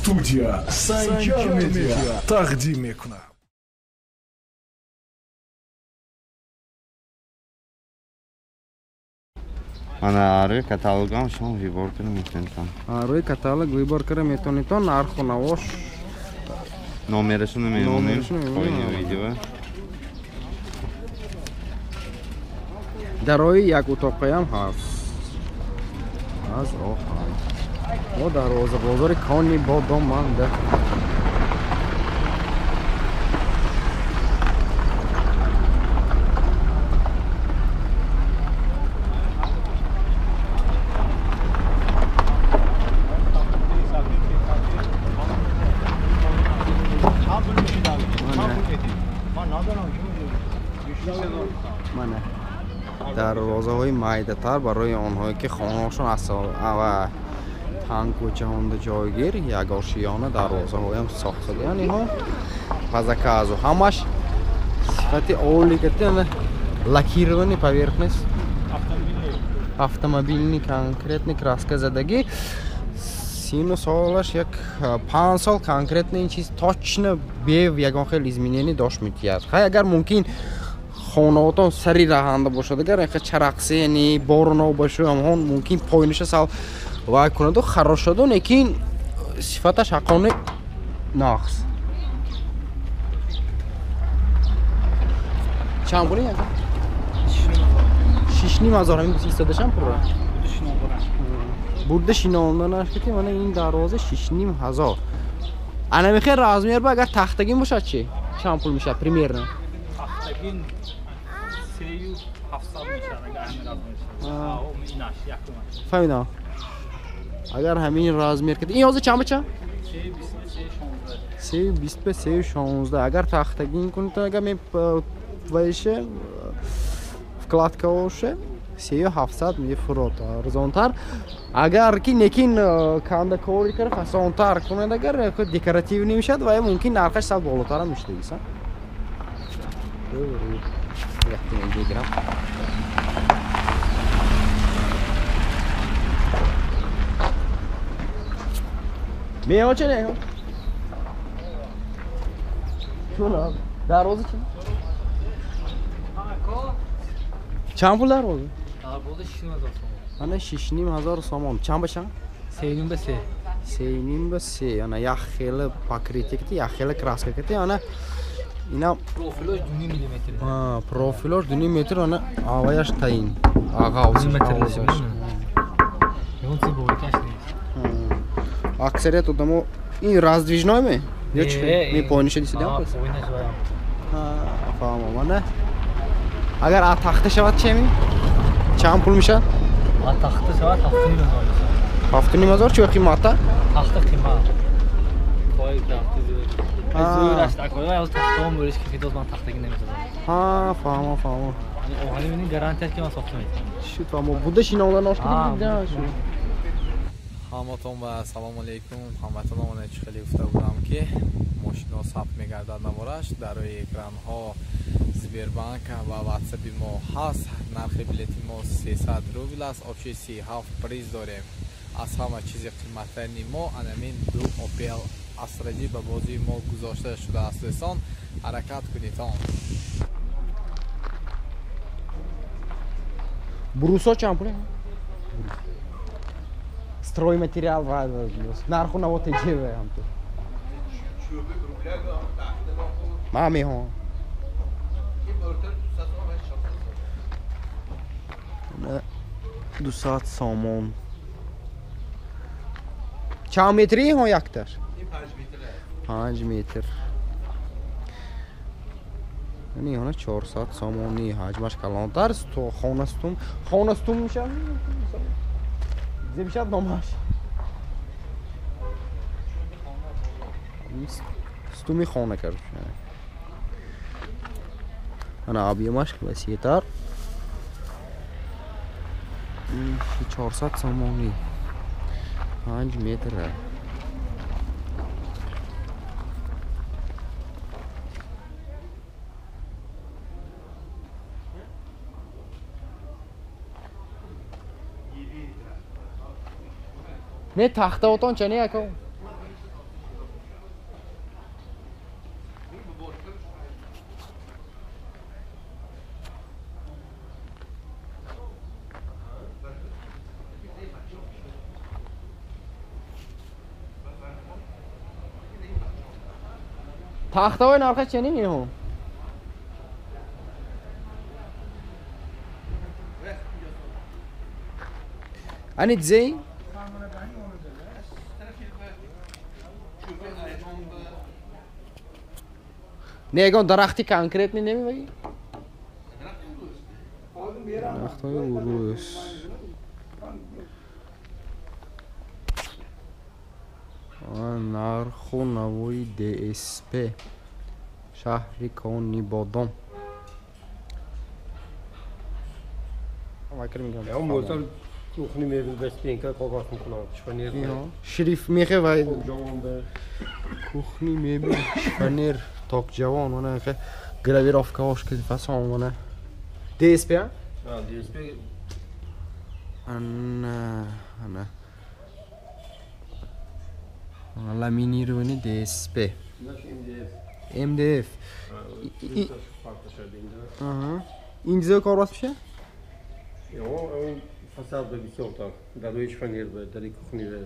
студия Санчар Медиа тақдим мекунад. Ана روی کاتالوگ هم شما ویبار کنید میتونید. روی کاتالوگ ویبار کنید میتونید. نرخ و نواش نمرشون میمونیم. پایین ویدیو. در روی یک اتاقی هم هست. از آخر. ما در روز بازار کانی با دام مانده. دروازه‌های معیدتر برای آنهایی که خانه‌هاشون از تنگ و جهان جایگیر یک آشیانه دروازه‌های هم ساخته شدن. اینها فضاکه از همش صفت اولی که لکیرونی поверхность автомобильный конкретный краска زدگی 30 سالش یک 5 سال конкретно این چیز точно به یگان خیلی изменений داشت می‌کرد. اگر ممکن خانه‌هاتون سری راهنده باشد اگر اینکه چرخسینی بارنا باشه همون ممکن پایینش سال وای کنه و خراب شد لیکن صفتش حقانه ناقص. چند پولی هست؟ 6,500 همین ایستادشم پره. برده شیناندنش که من این دروازه 6,500. انا میخوام رازمیر با اگر تختگی باشه چی؟ چند پول میشه پریمیر نه؟ تختگی 3,700 میشه اگر همین رازمیر شه. ایناش یک فهمیدم. اگر همین رازمیر که این یازه چند بچه؟ 320 به 316. اگر تختگی کنید اگر می باشه вкладка باشه 3,700 میفروت ارزانتر. اگر که نکین کاندا کوری کنه فسانتر کنه اگر دکوراتیو نمیشد و ممکن نرخش سال بالاتر هم میشه دیگه. میام چه نه؟ چون دروازه چه؟ چند پول دروازه؟ دروازه 6,000 من 6,500 سامان. چند باشن؟ 3,5 به 3. 3,5 به 3. انا یا خیلی پاکریتی کتی یا خیلی کراسکه کتی انا اینا پروفیلش 2 میلیمتر. پروفیلش 2 میلیمتر انا آوایش تاین. آقا 2 میلیمتر نشه. اون چی بولکش نیست. اکثریت آدمو این раздвижной می؟ یا چه؟ می پایینش دیسیدم؟ پایینش باید. فهمم نه. اگر آ تخته شود چه می؟ چند پول میشه؟ آ تخته شود 7,500. 7,500 چه قیمته؟ تخته قیمت. کوی تخته زور است. کوی از تخته هم بریش که فیدوز من تختگی نمی‌ذارم. فهمم. اولی ببین گارانتی است که من ساخته می‌کنم. شو فهمم. بوده شیناولا ناشکری دیدم. همتون و سلام علیکم. همتون من خیلی گفته بودم که ماشینا ثبت می‌گردد نوارش در روی اکران ها زبیربانک و واتساپ ما هست. نرخ بلیط ما 300 روبل است. آپشن 37 پریز داریم. از همه چیز قیمت‌ترین ما انامین دو اوپل اسرجی به بازی ما گذاشته شده است. دوستان حرکت کنید. بروسا چند پوله؟ Строй материал нарху на вот эти هم تو. مامی ها. 200 سامان. چند متری ها یکتر؟ 5 متر. یعنی هنه 400 سامانی حجمش کلانتر است. تو خانستون میشه؟ زیبشت نامش ستومی خانه کرد. انا آبیمش وسیع تر 400 سامانی 5 متر. نه تخته اتون چنه یکو Taxtavoy narxi chani mehmon? Ani dzey? Negon daraxti konkretni nemi? Taxtavoy urus. Narxu Navoiy DSP shahri Koni Bodom. Ja, moet dan nog niet meer best denken, ik ook wanneer Şerif mexe va kuxni mebel shpaner tok javon mana gravirovka oshka fason mana DSP ja, DSP ana laminirованный DSP MDF İngilizce kavras bir şey? Ja, fasad da visi otak. Daruj fanir be, dari kuchni be.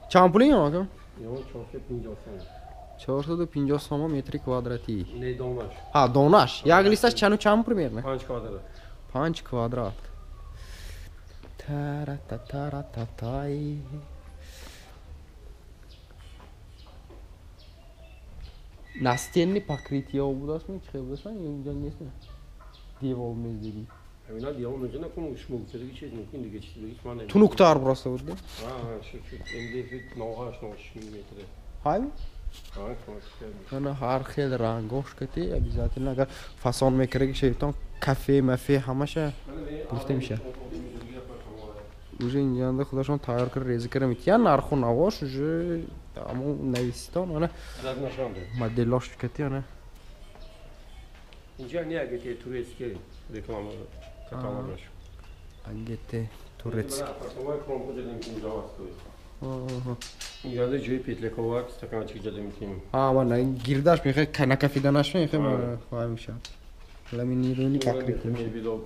Çam puli yok mu? Ja, 450 soma metri kvadrati. Ne donash. Ha, donash. Jak listaš čam primjerno? 5 kvadrat. 5 kvadrat. Taratataratay. Настенный покрытие будешь мне, что будешь мне, я не знаю. Devol mezeli. Evina diye onun üzerine konmuş mu? Seri geçeceğiz mümkün de geçti. Hiç mane. Tunuktar burası burada. Ha, şu MDF noğaş milimetre. Hayır. Ha, konuşuyoruz. Ana har xel rangosh kati обязательно agar fason mekerek şeytan kafe mafe hamaşa gifte میشه. Уже инжанда худашон тайёр кар рези кара митян нарху навош уже аму навистон ana modellash kati ana. İnce niye getiyor turistki reklamı kataloglaş. Agete турецкий. Apartman komple dedim ki cevap koy. İnce joy petlekovat stakanчик dedim ki. Ha bana girdaş mexe kana kafedan aşma mexe fahmişam. Laminiruni pakritli. Bir de 10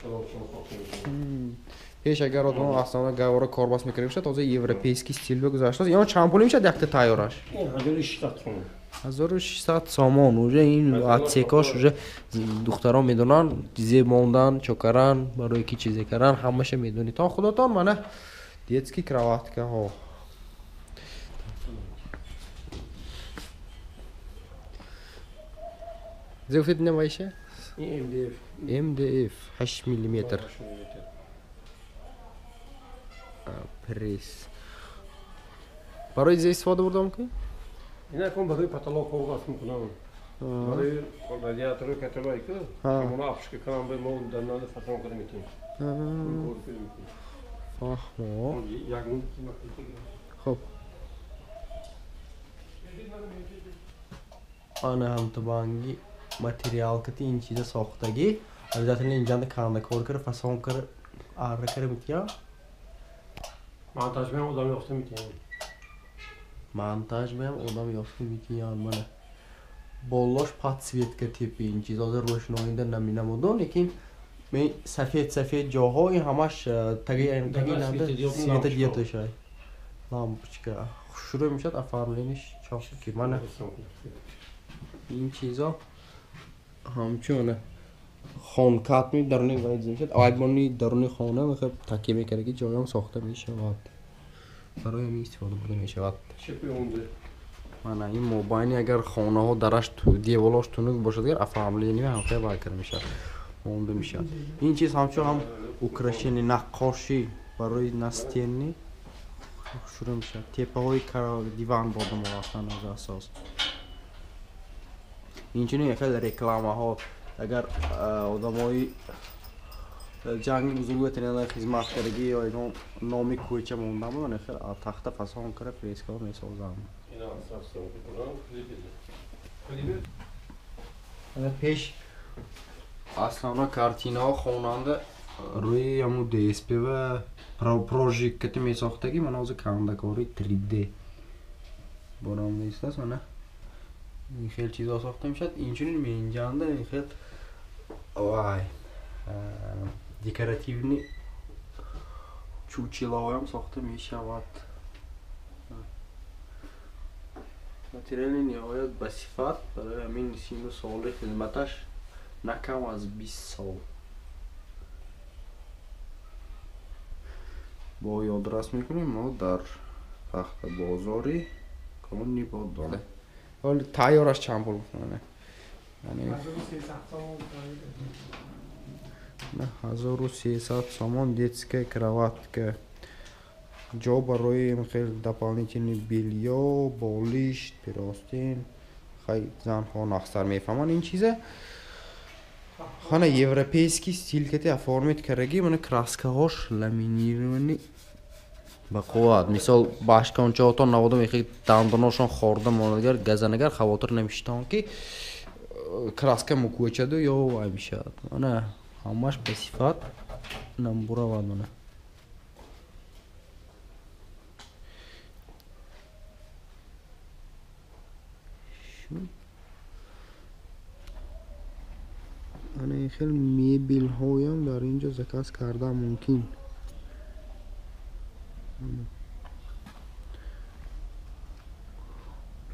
kilo şunu Пеш агар одно основна гавора корбас мекарем шуд, тозе европейский стиль бигузашт. Ё чанд пули мешад якта тайёраш? 1600 сомон. Уже ин отсекаш уже духтарон медонан, зебондан, чокаран, барои ки чизе каран, ҳамаша медони. Та худотон мана детский кроваткаҳо. Зефит немайша? MDF 8 мм. Пресс. Барои здесь воду бурдам ки? Ина кон барои потолок ковгас мекунам. Барои радиатору каталой ки, ҳамона апшка канам бе мо дар нади фасон кара метавонем. Фаҳмо. Як мун Хуб. Ана ҳамтабанги материалкати ин чиза сохтагӣ обязательно инҷанда кандакор кара фасон кара арра кара метавонам. Montaj bilan odam yoqsa mitaman. Montaj bilan odam yoqsa mitaman mana. Bollosh подсветка типи ин чиза hozir ro'shnoyida naminamodan, lekin men safed joyi hamash tagilarda света детошай. Lampochka. Xushro'y mishad оформлениsh chopki mana. این چیزا همچونه خانکات می درونی باید میشد. آیبانی درونی خانه میخواد تکیه میکنه که جایی هم ساخته میشه وقت برای همین استفاده برده میشه وقت. من این موبایلی اگر خانه ها درش تو دیوالاش تونک باشد اگر افهملینی هم خیلی باکر میشه مونده میشه. این چیز همچون هم اوکراشینی نقاشی برای نستینی شروع میشه. تیپه های دیوان بودم واقعا از اساس. اینچنین خیلی رکلامه ها اگر آدمای جنگی بزرگ تنها خدمت کردگی یا اینا نامی کوچه موندم و خیلی تخت فسان کرده فریسکار میسازم. پیش اصلا کارتینا خواننده روی همون DSP و پروژیکتی میساختگی من از کندکاری 3D برام نیست نه. این خیلی چیزا ساخته میشد. اینجوری میانجانده این خیلی وای دکوراتیونی چوچیلاوی هم ساخته میشود. материали ниҳоят ба сифат барои ҳамин сину соли хизматаш на кам аз 20 сол. бо ёдрас мекунем мо дар тахта бозори комуни бодоне. ҳоли тайёраш чанд пул гуфтане? яъне 1300 сомон детская кроватка. ҷо барои хеле дополнительный бельё, болиш, пиростин. хай занҳо нахсар мефаҳманд ин чиза. хана европейский стил кати оформит кардаги мана краскаҳош ламинированӣ ба қувват. мисол башкончаҳотон наводам яхи дандоношон хорда монадгар газанагар хавотир намешитанд ки краска мукӯчаду ё вай мешавад. мана ҳамаш ба сифат намбуравад. мана ана хел мебелҳоям дар инҷо заказ кардан мумкин.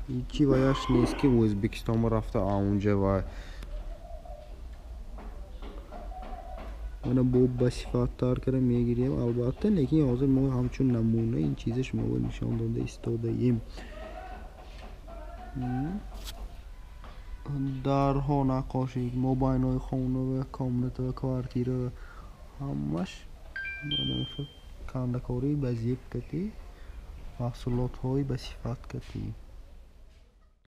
ҳичи ваяш нест ки Ӯзбекистон рафта аунҷа ва мана бо ба сифаттар кара мегирем албатта, лекин ҳозир мо ҳамчун намуна ин чиза шуморо нишон дода истодаем. дарҳо наққошӣ, мобайнҳои хона ва комната ва квартира ҳамаш кандакории ба зеб катӣ, маҳсулотҳои ба сифат катӣ.